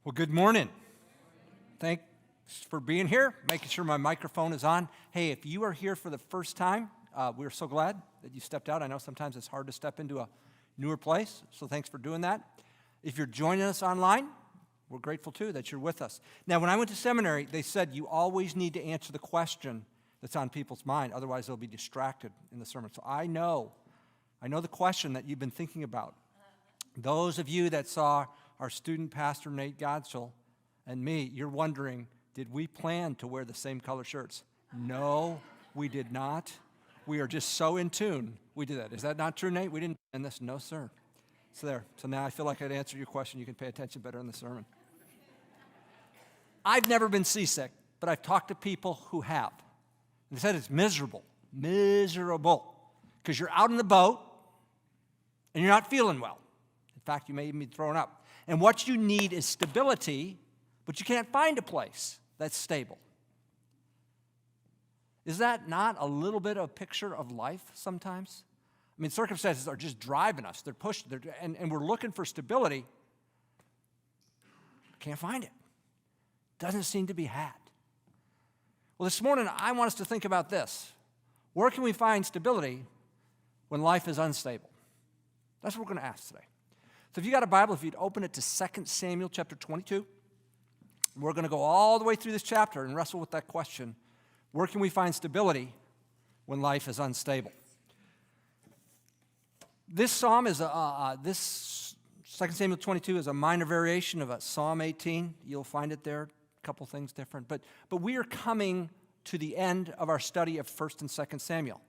Well, good morning. Thanks for being here, making sure my microphone is on. Hey, if you are here for the first time, we're so glad that you stepped out. I know sometimes it's hard to step into a newer place, so thanks for doing that. If you're joining us online, we're grateful too that you're with us. Now, when I went to seminary, they said you always need to answer the question that's on people's mind, otherwise they'll be distracted in the sermon. So I know the question that you've been thinking about. Those of you that saw our student pastor, Nate Godsell, and me, you're wondering, did we plan to wear the same color shirts? No, we did not. We are just so in tune. We did that. Is that not true, Nate? We didn't plan this? No, sir. So there. So now I feel like I'd answered your question. You can pay attention better in the sermon. I've never been seasick, but I've talked to people who have. And they said it's miserable, because you're out in the boat and you're not feeling well. In fact, you may even be throwing up. And what you need is stability, but you can't find a place that's stable. Is that not a little bit of a picture of life sometimes? I mean, circumstances are just driving us. They're pushing, and we're looking for stability. Can't find it. Doesn't seem to be had. Well, this morning, I want us to think about this. Where can we find stability when life is unstable? That's what we're going to ask today. So if you got a Bible, if you'd open it to 2 Samuel chapter 22, we're going to go all the way through this chapter and wrestle with that question. Where can we find stability when life is unstable? This psalm is, this 2 Samuel 22 is a minor variation of Psalm 18. You'll find it there, a couple things different. But we are coming to the end of our study of 1 and 2 Samuel.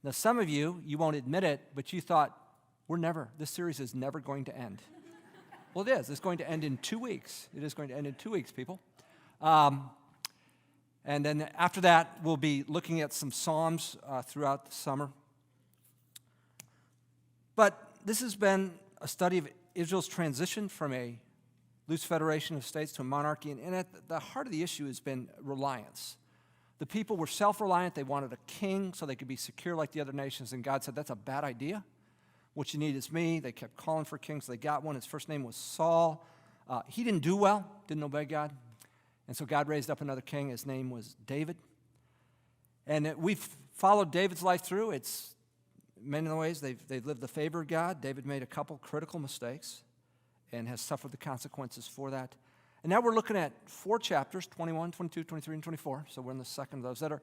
Now, some of you won't admit it, but you thought, this series is never going to end. Well, it is. It's going to end in 2 weeks. It is going to end in 2 weeks, people. And then after that, we'll be looking at some Psalms throughout the summer. But this has been a study of Israel's transition from a loose federation of states to a monarchy. And at the heart of the issue has been reliance. The people were self-reliant. They wanted a king so they could be secure like the other nations. And God said, that's a bad idea. What you need is me. They kept calling for kings. They got one. His first name was Saul. He didn't do well, didn't obey God. And so God raised up another king. His name was David. And we've followed David's life through. It's many of the ways they've lived the favor of God. David made a couple critical mistakes and has suffered the consequences for that. And now we're looking at 4 chapters, 21, 22, 23, and 24. So we're in the second of those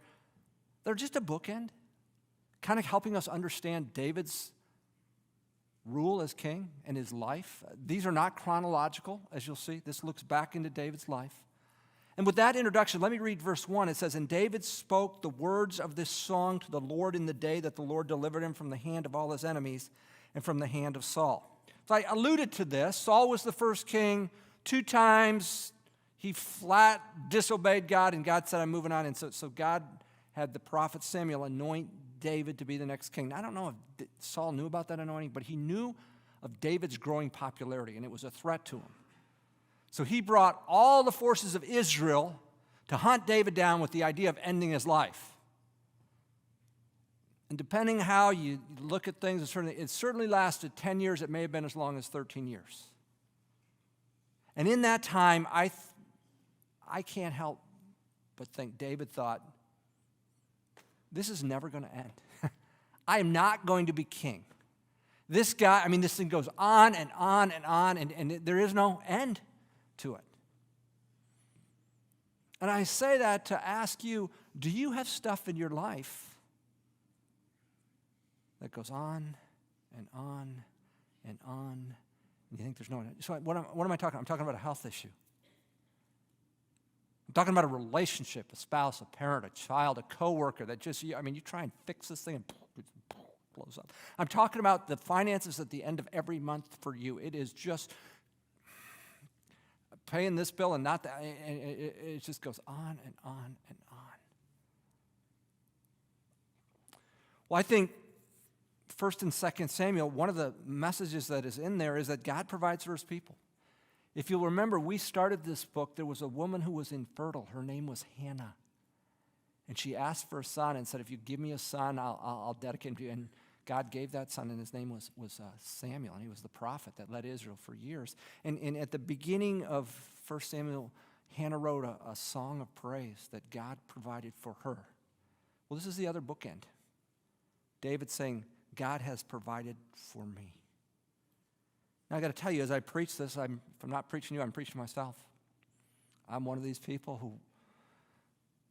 they're just a bookend, kind of helping us understand David's rule as king and his life. These are not chronological, as you'll see. This looks back into David's life. And with that introduction, let me read verse 1. It says, And David spoke the words of this song to the Lord in the day that the Lord delivered him from the hand of all his enemies and from the hand of Saul. So I alluded to this. Saul was the first king. 2 times he flat disobeyed God, and God said, I'm moving on. And so God had the prophet Samuel anoint David to be the next king. Now, I don't know if Saul knew about that anointing, but he knew of David's growing popularity, and it was a threat to him. So he brought all the forces of Israel to hunt David down with the idea of ending his life. And depending how you look at things, it certainly lasted 10 years. It may have been as long as 13 years. And in that time, I can't help but think David thought, this is never going to end. I am not going to be king. This guy, this thing goes on and on and on, and there is no end to it. And I say that to ask you, do you have stuff in your life that goes on and on and on, and you think there's no end? So what am I talking about? I'm talking about a health issue. I'm talking about a relationship, a spouse, a parent, a child, a coworker that just, you try and fix this thing and it blows up. I'm talking about the finances at the end of every month for you. It is just paying this bill and not that. It just goes on and on and on. Well, I think 1 and 2 Samuel, one of the messages that is in there is that God provides for his people. If you'll remember, we started this book, there was a woman who was infertile. Her name was Hannah. And she asked for a son and said, if you give me a son, I'll dedicate him to you. And God gave that son, and his name was Samuel, and he was the prophet that led Israel for years. And at the beginning of 1 Samuel, Hannah wrote a song of praise that God provided for her. Well, this is the other bookend. David saying, God has provided for me. Now, I got to tell you, as I preach this, if I'm not preaching you, I'm preaching myself. I'm one of these people who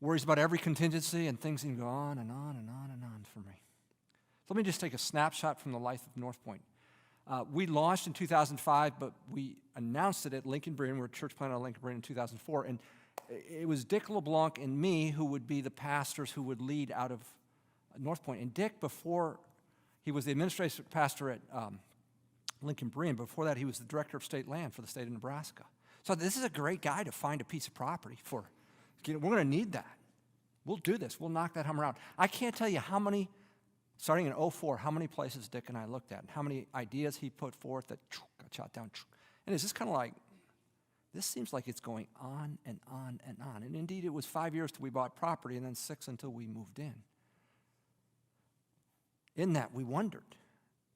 worries about every contingency, and things can go on and on and on and on for me. So let me just take a snapshot from the life of North Pointe. We launched in 2005, but we announced it at Lincoln Brien. We were church planted on Lincoln Brien in 2004, and it was Dick LeBlanc and me who would be the pastors who would lead out of North Pointe. And Dick, before he was the administrative pastor at Lincoln Brien, before that he was the director of state land for the state of Nebraska. So this is a great guy to find a piece of property for. We're going to need that. We'll do this. We'll knock that hummer out. I can't tell you how many, starting in 2004, how many places Dick and I looked at, and how many ideas he put forth that got shot down. And it's just kind of like, this seems like it's going on and on and on. And indeed, it was 5 years till we bought property, and then 6 until we moved in. In that, we wondered,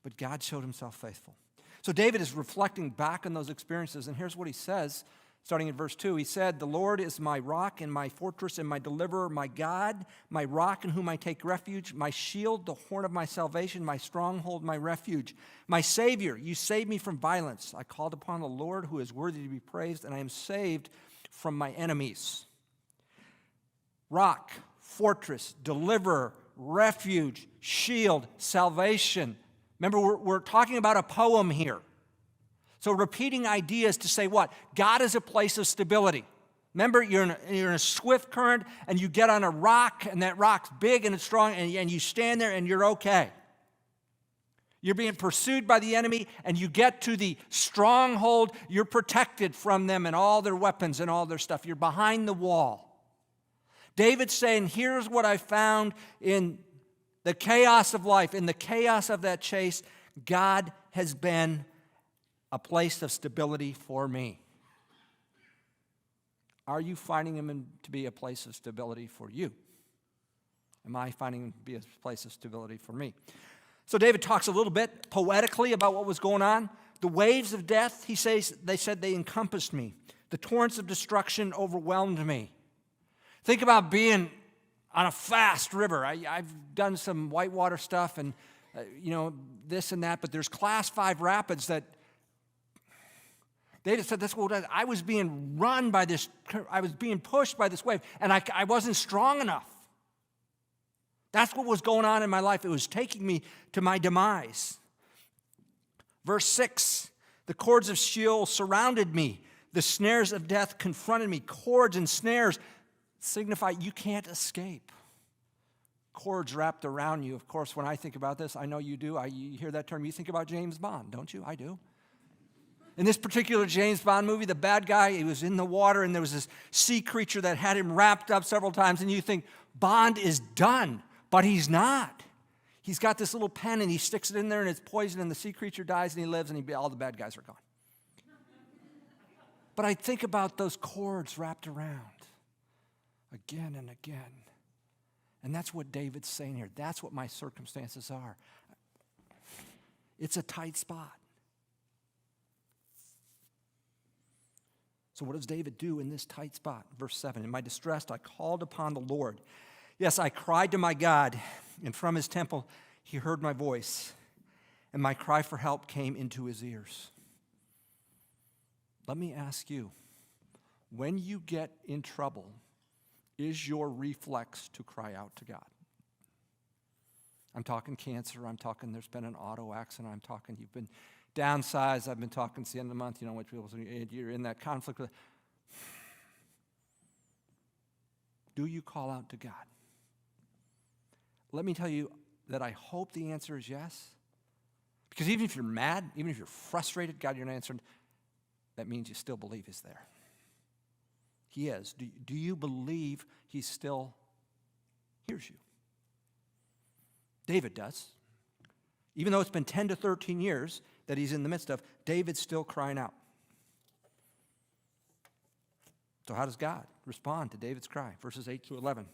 but God showed himself faithful. So David is reflecting back on those experiences, and here's what he says, starting in verse 2. He said, "The Lord is my rock and my fortress and my deliverer, my God, my rock in whom I take refuge, my shield, the horn of my salvation, my stronghold, my refuge, my Savior. You saved me from violence. I called upon the Lord who is worthy to be praised, and I am saved from my enemies." Rock, fortress, deliverer, refuge, shield, salvation. Remember, we're talking about a poem here. So repeating ideas to say what? God is a place of stability. Remember, you're in a swift current, and you get on a rock, and that rock's big and it's strong, and you stand there and you're okay. You're being pursued by the enemy, and you get to the stronghold. You're protected from them and all their weapons and all their stuff. You're behind the wall. David's saying, here's what I found in the chaos of life, in the chaos of that chase. God has been a place of stability for me. Are you finding him to be a place of stability for you? Am I finding him to be a place of stability for me? So David talks a little bit poetically about what was going on. The waves of death, he says, they said they encompassed me. The torrents of destruction overwhelmed me. Think about being on a fast river. I've done some whitewater stuff and, this and that, but there's class 5 rapids that David said, that's what I was being run by this, I was being pushed by this wave, and I wasn't strong enough. That's what was going on in my life. It was taking me to my demise. Verse 6, the cords of Sheol surrounded me. The snares of death confronted me. Cords and snares signify you can't escape. Cords wrapped around you. Of course, when I think about this, I know you do. You hear that term, you think about James Bond, don't you? I do. In this particular James Bond movie, the bad guy, he was in the water, and there was this sea creature that had him wrapped up several times, and you think, Bond is done, but he's not. He's got this little pen, and he sticks it in there, and it's poison, and the sea creature dies, and he lives, and all the bad guys are gone. But I think about those cords wrapped around again and again. And that's what David's saying here. That's what my circumstances are. It's a tight spot. So what does David do in this tight spot? Verse 7, in my distress, I called upon the Lord. Yes, I cried to my God, and from his temple he heard my voice, and my cry for help came into his ears. Let me ask you, when you get in trouble, is your reflex to cry out to God? I'm talking cancer. I'm talking there's been an auto accident. I'm talking you've been downsized. I've been talking it's the end of the month. Which people say you're in that conflict. Do you call out to God? Let me tell you that I hope the answer is yes. Because even if you're mad, even if you're frustrated, God, you're not answering, that means you still believe he's there. He is. Do you believe he still hears you? David does. Even though it's been 10 to 13 years that he's in the midst of, David's still crying out. So how does God respond to David's cry? Verses 8 through 11.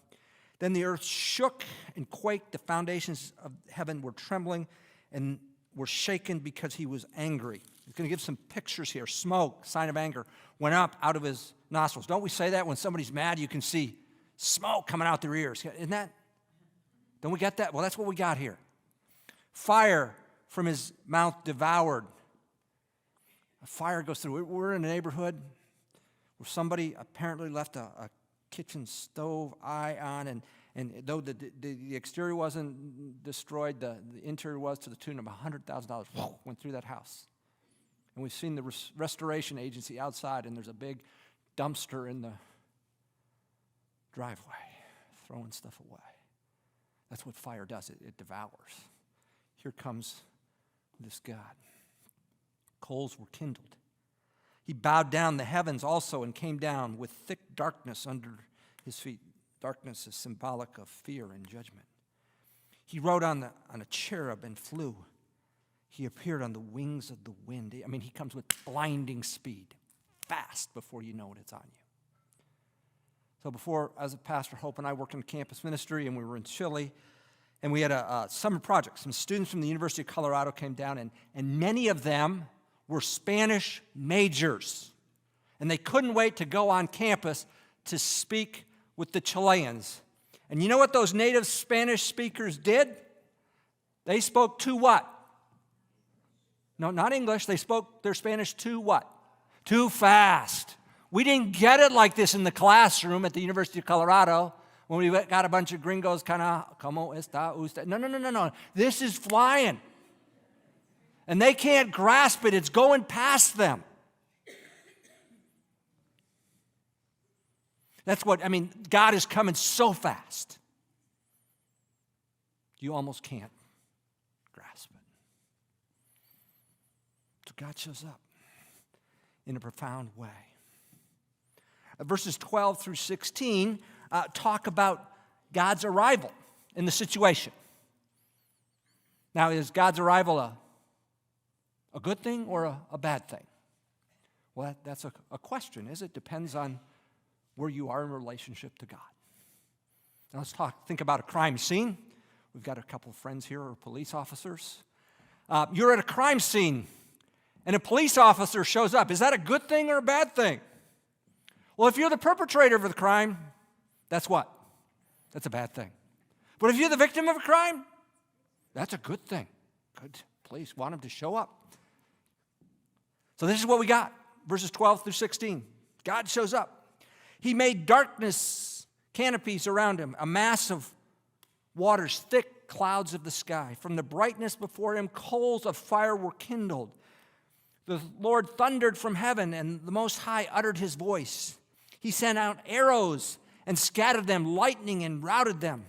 Then the earth shook and quaked. The foundations of heaven were trembling and were shaken because he was angry. He's going to give some pictures here. Smoke, sign of anger, went up out of his nostrils. Don't we say that when somebody's mad, you can see smoke coming out their ears? Isn't that? Don't we get that? Well, that's what we got here. Fire from his mouth devoured. A fire goes through. We're in a neighborhood where somebody apparently left a kitchen stove eye on, and though the exterior wasn't destroyed, the interior was, to the tune of $100,000. Went through that house. And we've seen the restoration agency outside, and there's a big dumpster in the driveway, throwing stuff away. That's what fire does. It devours. Here comes this God. Coals were kindled. He bowed down the heavens also and came down with thick darkness under his feet. Darkness is symbolic of fear and judgment. He rode on a cherub and flew. He appeared on the wings of the wind. I mean, he comes with blinding speed, fast before you know it, it's on you. So before, as a pastor, Hope and I worked in campus ministry, and we were in Chile, and we had a summer project. Some students from the University of Colorado came down, and many of them were Spanish majors. And they couldn't wait to go on campus to speak with the Chileans. And you know what those native Spanish speakers did? They spoke too what? No, not English. They spoke their Spanish too what? Too fast. We didn't get it like this in the classroom at the University of Colorado when we got a bunch of gringos kind of, ¿cómo está usted? No. This is flying. And they can't grasp it. It's going past them. That's what, God is coming so fast. You almost can't grasp it. So God shows up in a profound way. Verses 12 through 16 talk about God's arrival in the situation. Now, is God's arrival a good thing or a bad thing? Well, that's a question, is it? Depends on where you are in relationship to God. Now let's think about a crime scene. We've got a couple of friends here who are police officers. You're at a crime scene, and a police officer shows up. Is that a good thing or a bad thing? Well, if you're the perpetrator of the crime, that's what? That's a bad thing. But if you're the victim of a crime, that's a good thing. Good. Police want him to show up. So this is what we got. Verses 12 through 16. God shows up. He made darkness canopies around him, a mass of waters, thick clouds of the sky. From the brightness before him, coals of fire were kindled. The Lord thundered from heaven, and the Most High uttered his voice. He sent out arrows and scattered them, lightning and routed them.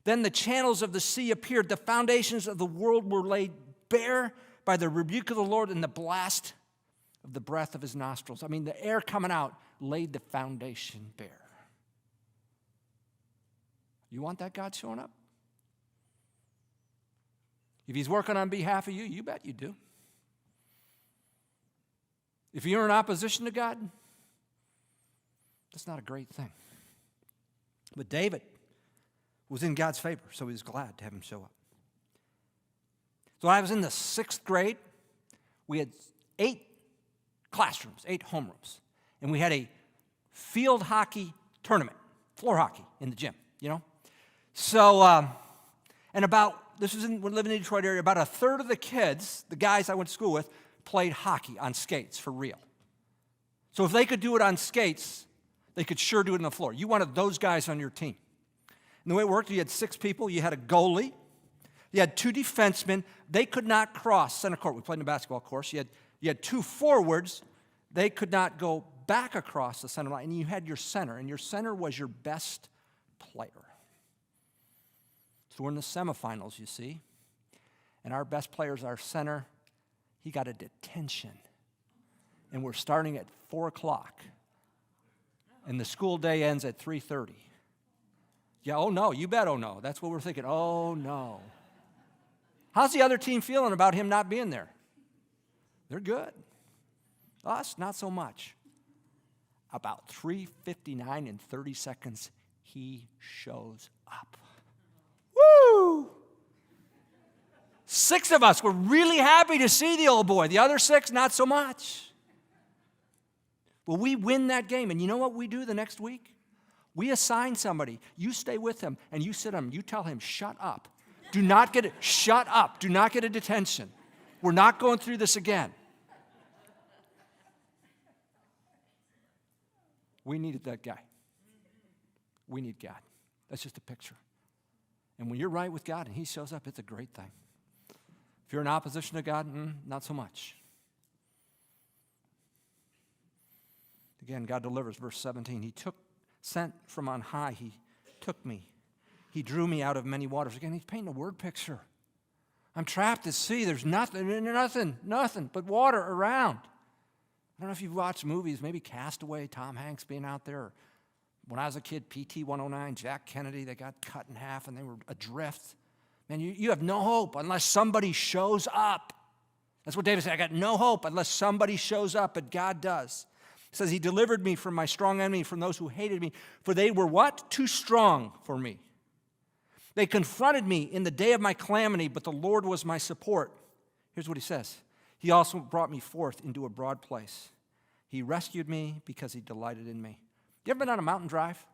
Then the channels of the sea appeared. The foundations of the world were laid bare by the rebuke of the Lord and the blast of the breath of his nostrils. The air coming out laid the foundation bare. You want that God showing up? If he's working on behalf of you, you bet you do. If you're in opposition to God, that's not a great thing. But David was in God's favor, so he was glad to have him show up. So I was in the 6th grade. We had 8 classrooms, 8 homerooms. And we had a field hockey tournament, floor hockey in the gym, So, this was when living in the Detroit area, about a third of the kids, the guys I went to school with, played hockey on skates for real. So if they could do it on skates, they could sure do it on the floor. You wanted those guys on your team. And the way it worked, you had 6 people. You had a goalie. You had 2 defensemen. They could not cross center court. We played in a basketball course. You had 2 forwards. They could not go back across the center line. And you had your center, and your center was your best player. So we're in the semifinals, you see. And our best player is our center. He got a detention. And we're starting at 4 o'clock. And the school day ends at 3:30. Yeah, oh no, you bet, oh no. That's what we're thinking, oh no. How's the other team feeling about him not being there? They're good. Us, not so much. About 3:59 and 30 seconds, he shows up. Woo! 6 of us were really happy to see the old boy. The other 6, not so much. Well, we win that game. And you know what we do the next week? We assign somebody. You stay with him, and you sit him. You tell him, shut up. Shut up. Do not get a detention. We're not going through this again. We needed that guy. We need God. That's just a picture. And when you're right with God and he shows up, it's a great thing. If you're in opposition to God, not so much. Again, God delivers, verse 17. He sent from on high, he took me. He drew me out of many waters. Again, he's painting a word picture. I'm trapped at sea. There's nothing but water around. I don't know if you've watched movies, maybe Castaway, Tom Hanks being out there. When I was a kid, PT 109, Jack Kennedy, they got cut in half and they were adrift. Man, you have no hope unless somebody shows up. That's what David said. I got no hope unless somebody shows up, but God does. He says, he delivered me from my strong enemy, from those who hated me, for they were what? Too strong for me. They confronted me in the day of my calamity, but the Lord was my support. Here's what he says. He also brought me forth into a broad place. He rescued me because he delighted in me. You ever been on a mountain drive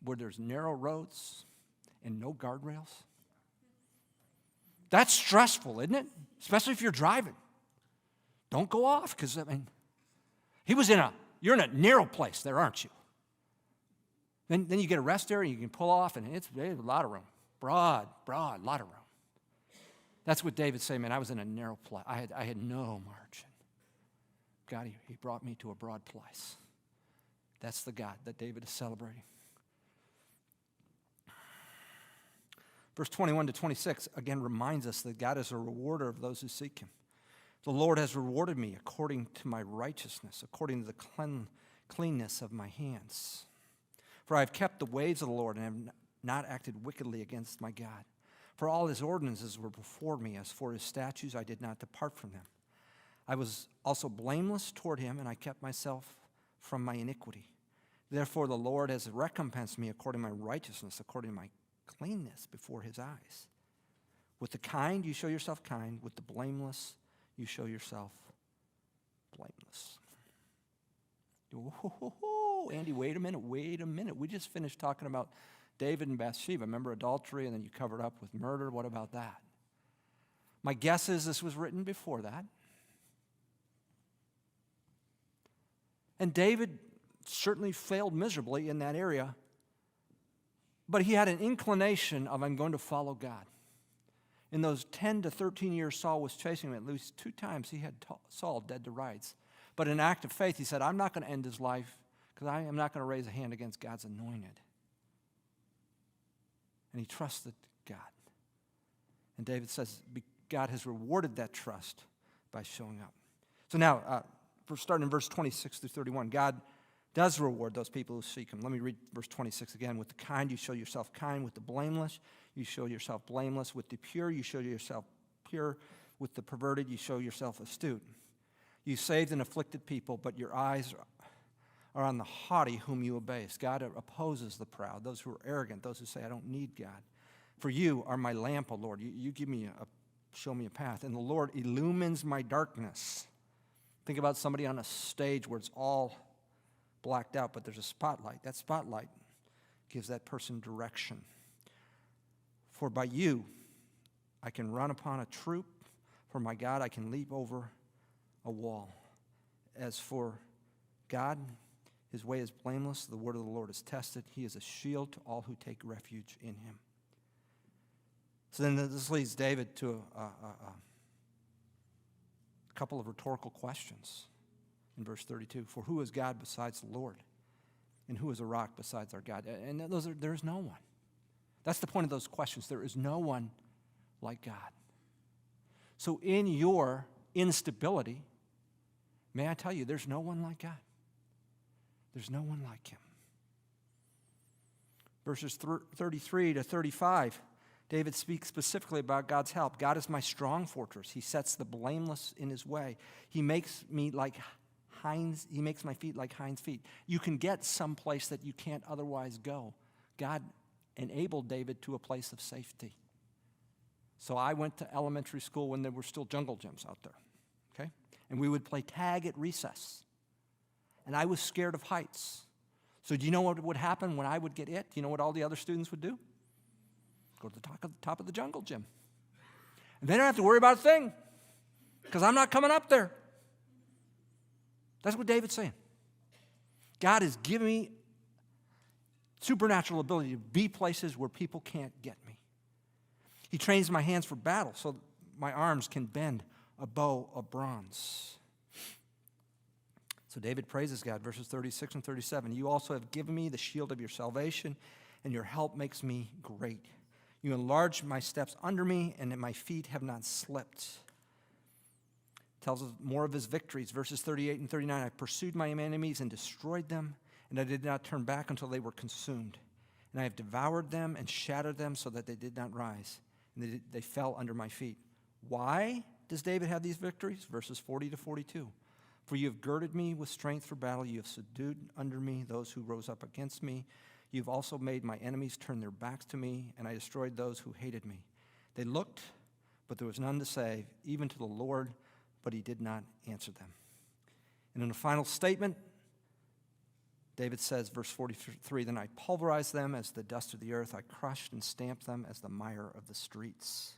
where there's narrow roads and no guardrails? That's stressful, isn't it? Especially if you're driving. Don't go off, because, you're in a narrow place there, aren't you? Then you get a rest area, and you can pull off, and there's a lot of room. Broad, lot of room. That's what David's saying, man, I was in a narrow place. I had no margin. God, he brought me to a broad place. That's the God that David is celebrating. Verse 21 to 26, again, reminds us that God is a rewarder of those who seek him. The Lord has rewarded me according to my righteousness, according to the cleanness of my hands. For I have kept the ways of the Lord and have not acted wickedly against my God. For all his ordinances were before me. As for his statutes, I did not depart from them. I was also blameless toward him, and I kept myself from my iniquity. Therefore the Lord has recompensed me according to my righteousness, according to my cleanness before his eyes. With the kind, you show yourself kind. With the blameless, you show yourself blameless. Oh, Andy, wait a minute. We just finished talking about David and Bathsheba. Remember adultery, and then you covered up with murder. What about that? My guess is this was written before that. And David certainly failed miserably in that area, but he had an inclination of, I'm going to follow God. In those 10 to 13 years Saul was chasing him, at least 2 times he had Saul dead to rights. But in an act of faith, he said, I'm not going to end his life because I am not going to raise a hand against God's anointed. And he trusted God. And David says God has rewarded that trust by showing up. So now, we're starting in verse 26 through 31. God does reward those people who seek him. Let me read verse 26 again. With the kind, you show yourself kind. With the blameless, you show yourself blameless. With the pure, you show yourself pure. With the perverted, you show yourself astute. You saved an afflicted people, but your eyes are on the haughty whom you abase. God opposes the proud, those who are arrogant, those who say, I don't need God. For you are my lamp, O Lord. You give me show me a path. And the Lord illumines my darkness. Think about somebody on a stage where it's all blacked out, but there's a spotlight. That spotlight gives that person direction. For by you I can run upon a troop. For my God, I can leap over a wall. As for God, his way is blameless. The word of the Lord is tested. He is a shield to all who take refuge in him. So then this leads David to a couple of rhetorical questions in verse 32. For who is God besides the Lord? And who is a rock besides our God? And there is no one. That's the point of those questions. There is no one like God. So in your instability, may I tell you, there's no one like God. There's no one like him. Verses 33 to 35, David speaks specifically about God's help. God is my strong fortress. He sets the blameless in his way. He makes my feet like hinds' feet. You can get someplace that you can't otherwise go. God enabled David to a place of safety. So I went to elementary school when there were still jungle gyms out there, okay? And we would play tag at recess. And I was scared of heights. So do you know what would happen when I would get it? Do you know what all the other students would do? Go to the top of the jungle gym. And they don't have to worry about a thing because I'm not coming up there. That's what David's saying. God has given me supernatural ability to be places where people can't get me. He trains my hands for battle so my arms can bend a bow of bronze. So David praises God, verses 36 and 37. You also have given me the shield of your salvation, and your help makes me great. You enlarge my steps under me, and my feet have not slipped. Tells us more of his victories, verses 38 and 39. I pursued my enemies and destroyed them, and I did not turn back until they were consumed. And I have devoured them and shattered them so that they did not rise, and they fell under my feet. Why does David have these victories? Verses 40 to 42. For you have girded me with strength for battle. You have subdued under me those who rose up against me. You have also made my enemies turn their backs to me, and I destroyed those who hated me. They looked, but there was none to save, even to the Lord, but he did not answer them. And in a final statement, David says, verse 43, then I pulverized them as the dust of the earth. I crushed and stamped them as the mire of the streets.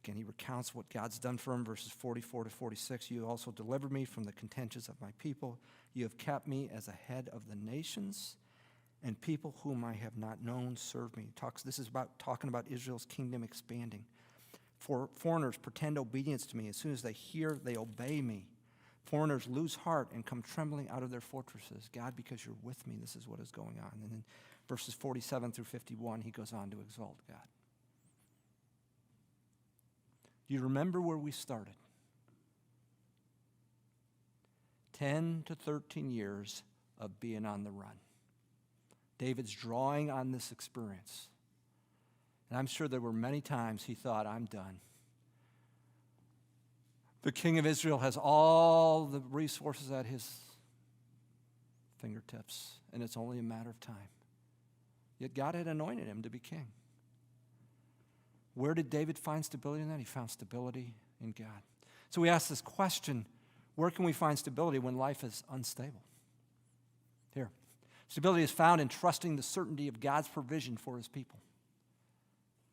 Again, he recounts what God's done for him, verses 44 to 46. You also delivered me from the contentions of my people. You have kept me as a head of the nations, and people whom I have not known serve me. This is talking about Israel's kingdom expanding. For foreigners pretend obedience to me. As soon as they hear, they obey me. Foreigners lose heart and come trembling out of their fortresses. God, because you're with me, this is what is going on. And in verses 47 through 51, he goes on to exalt God. Do you remember where we started? 10 to 13 years of being on the run. David's drawing on this experience. And I'm sure there were many times he thought, I'm done. The king of Israel has all the resources at his fingertips, and it's only a matter of time. Yet God had anointed him to be king. Where did David find stability in that? He found stability in God. So we ask this question, where can we find stability when life is unstable? Here. Stability is found in trusting the certainty of God's provision for his people.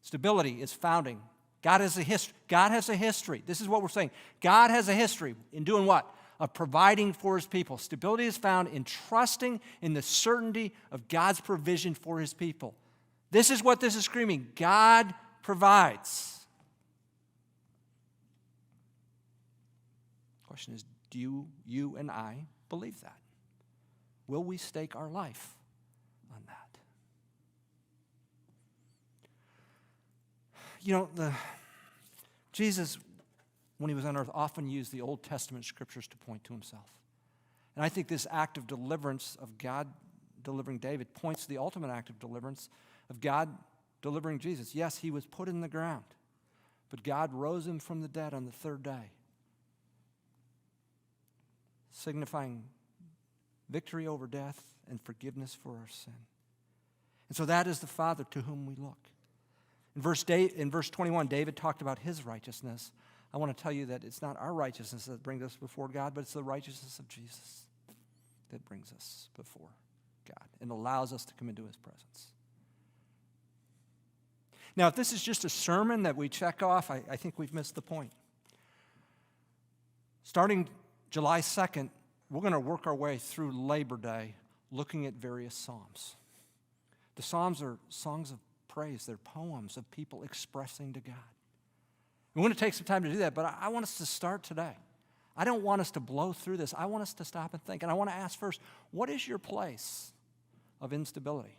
Stability is founding. God has a history. God has a history. This is what we're saying. God has a history in doing what? Of providing for his people. Stability is found in trusting in the certainty of God's provision for his people. This is what this is screaming. God provides. The question is, do you and I believe that? Will we stake our life on that? You know, Jesus, when he was on earth, often used the Old Testament scriptures to point to himself. And I think this act of deliverance of God delivering David points to the ultimate act of deliverance of God delivering Jesus. Yes, he was put in the ground, but God rose him from the dead on the third day, signifying victory over death and forgiveness for our sin. And so that is the Father to whom we look. In verse 21, David talked about his righteousness. I want to tell you that it's not our righteousness that brings us before God, but it's the righteousness of Jesus that brings us before God and allows us to come into his presence. Now, if this is just a sermon that we check off, I think we've missed the point. Starting July 2nd, we're going to work our way through Labor Day looking at various psalms. The psalms are songs of praise. They're poems of people expressing to God. We want to take some time to do that, but I want us to start today. I don't want us to blow through this. I want us to stop and think. And I want to ask first, what is your place of instability?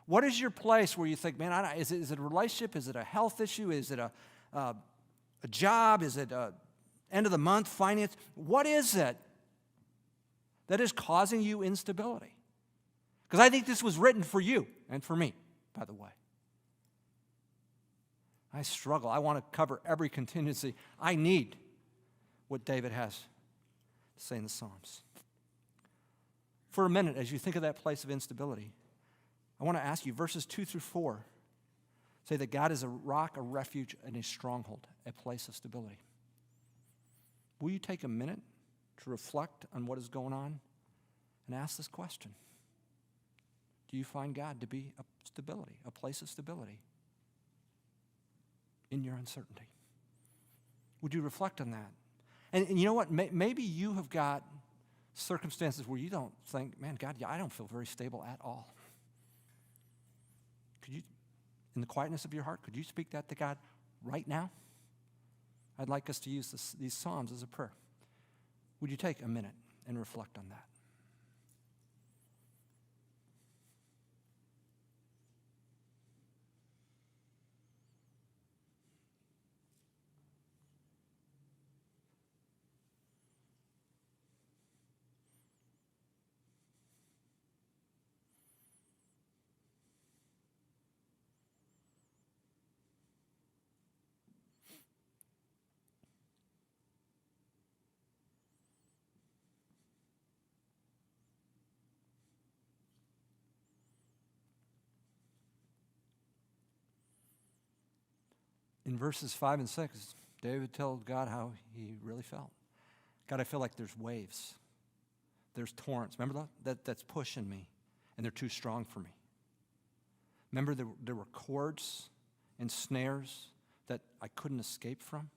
What is your place where you think, man, is it a relationship? Is it a health issue? Is it a job? Is it end of the month finance? What is it that is causing you instability? Because I think this was written for you and for me, by the way. I struggle. I want to cover every contingency. I need what David has to say in the Psalms. For a minute, as you think of that place of instability, I want to ask you, verses 2 through 4 Say that God is a rock, a refuge, and a stronghold, a place of stability. Will you take a minute to reflect on what is going on and ask this question? Do you find God to be a stability, a place of stability in your uncertainty? Would you reflect on that? And you know what? Maybe you have got circumstances where you don't think, man, God, I don't feel very stable at all. Could you, in the quietness of your heart, could you speak that to God right now? I'd like us to use these Psalms as a prayer. Would you take a minute and reflect on that? In verses 5 and 6, David told God how he really felt. God, I feel like there's waves. There's torrents. Remember that's pushing me, and they're too strong for me. Remember there were cords and snares that I couldn't escape from?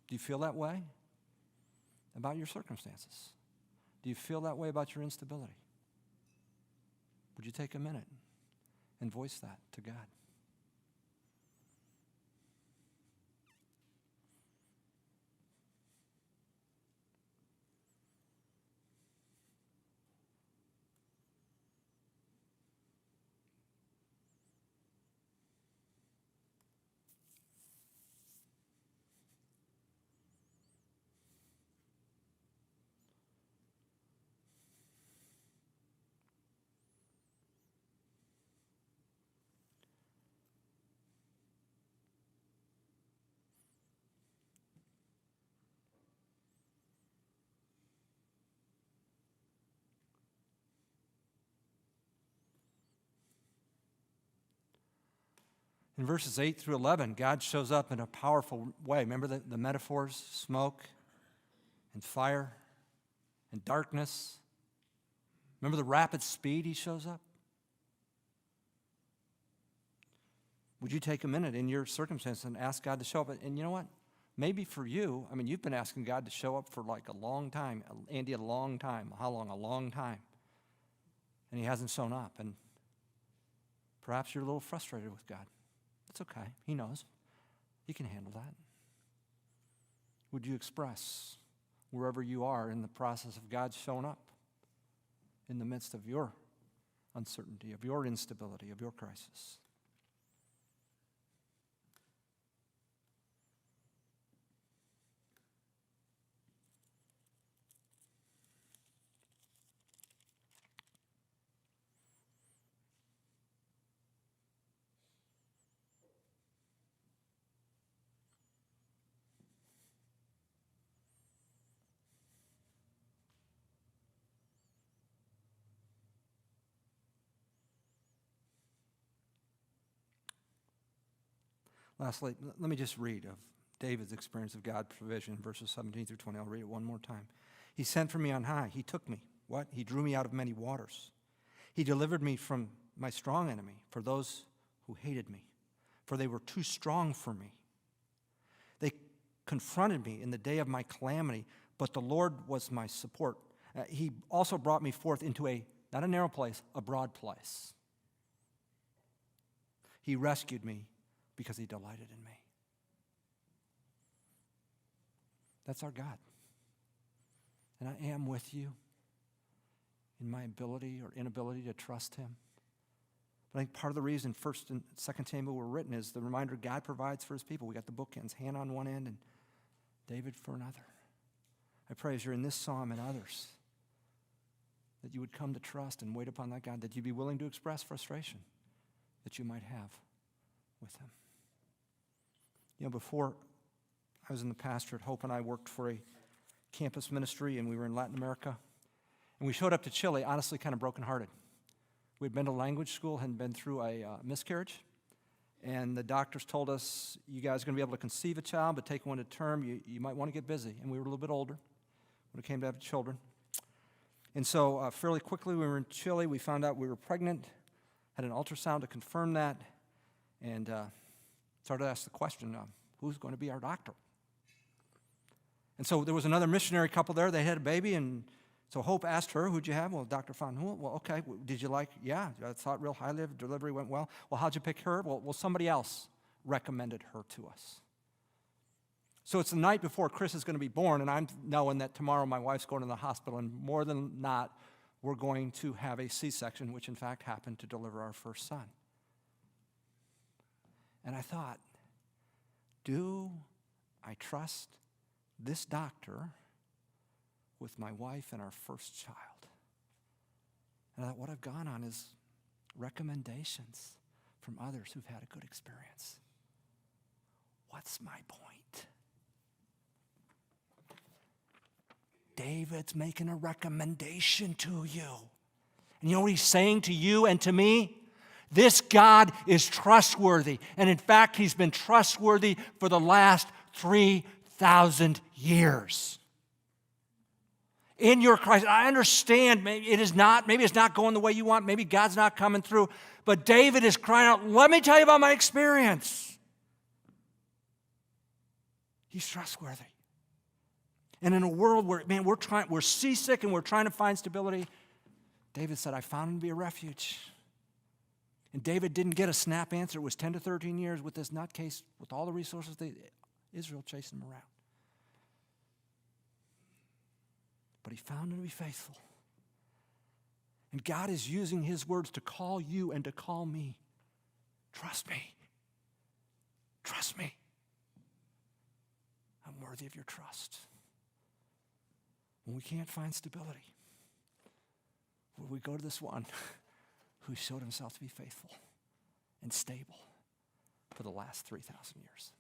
Do you feel that way about your circumstances? Do you feel that way about your instability? Would you take a minute and voice that to God? In verses 8 through 11, God shows up in a powerful way. Remember the metaphors? Smoke and fire and darkness. Remember the rapid speed he shows up? Would you take a minute in your circumstance and ask God to show up? And you know what? Maybe for you, you've been asking God to show up for like a long time. Andy, a long time. How long? A long time. And he hasn't shown up. And perhaps you're a little frustrated with God. It's okay. He knows. He can handle that. Would you express wherever you are in the process of God showing up in the midst of your uncertainty, of your instability, of your crisis? Lastly, let me just read of David's experience of God's provision, verses 17 through 20. I'll read it one more time. He sent for me on high. He took me. What? He drew me out of many waters. He delivered me from my strong enemy, for those who hated me, for they were too strong for me. They confronted me in the day of my calamity, but the Lord was my support. He also brought me forth into not a narrow place, a broad place. He rescued me because he delighted in me. That's our God. And I am with you in my ability or inability to trust him. But I think part of the reason 1st and 2nd Samuel were written is the reminder God provides for his people. We got the bookends, Hannah on one end and David for another. I pray as you're in this psalm and others that you would come to trust and wait upon that God, that you'd be willing to express frustration that you might have with him. Before I was in the pastorate, Hope and I worked for a campus ministry, and we were in Latin America. And we showed up to Chile, honestly, kind of brokenhearted. We'd been to language school, hadn't been through a miscarriage. And the doctors told us, you guys are going to be able to conceive a child, but take one to term, you might want to get busy. And we were a little bit older when it came to having children. And so fairly quickly, we were in Chile. We found out we were pregnant, had an ultrasound to confirm that, and started to ask the question, who's going to be our doctor? And so there was another missionary couple there. They had a baby, and so Hope asked her, who'd you have? Well, Dr. Fonhul. Well, okay. Did you like? Yeah, I thought real highly of. Delivery went well. Well, how'd you pick her? Well, somebody else recommended her to us. So it's the night before Chris is going to be born, and I'm knowing that tomorrow my wife's going to the hospital, and more than not, we're going to have a C-section, which in fact happened to deliver our first son. And I thought, do I trust this doctor with my wife and our first child? And I thought, what I've gone on is recommendations from others who've had a good experience. What's my point? David's making a recommendation to you. And you know what he's saying to you and to me? This God is trustworthy. And in fact, he's been trustworthy for the last 3,000 years. In your Christ, I understand maybe it's not going the way you want, maybe God's not coming through, but David is crying out, let me tell you about my experience. He's trustworthy. And in a world where, man, we're seasick and we're trying to find stability, David said, I found him to be a refuge. And David didn't get a snap answer. It was 10 to 13 years with this nutcase, with all the resources, Israel chasing him around. But he found him to be faithful. And God is using his words to call you and to call me. Trust me. Trust me. I'm worthy of your trust. When we can't find stability, we go to this one who showed himself to be faithful and stable for the last 3,000 years.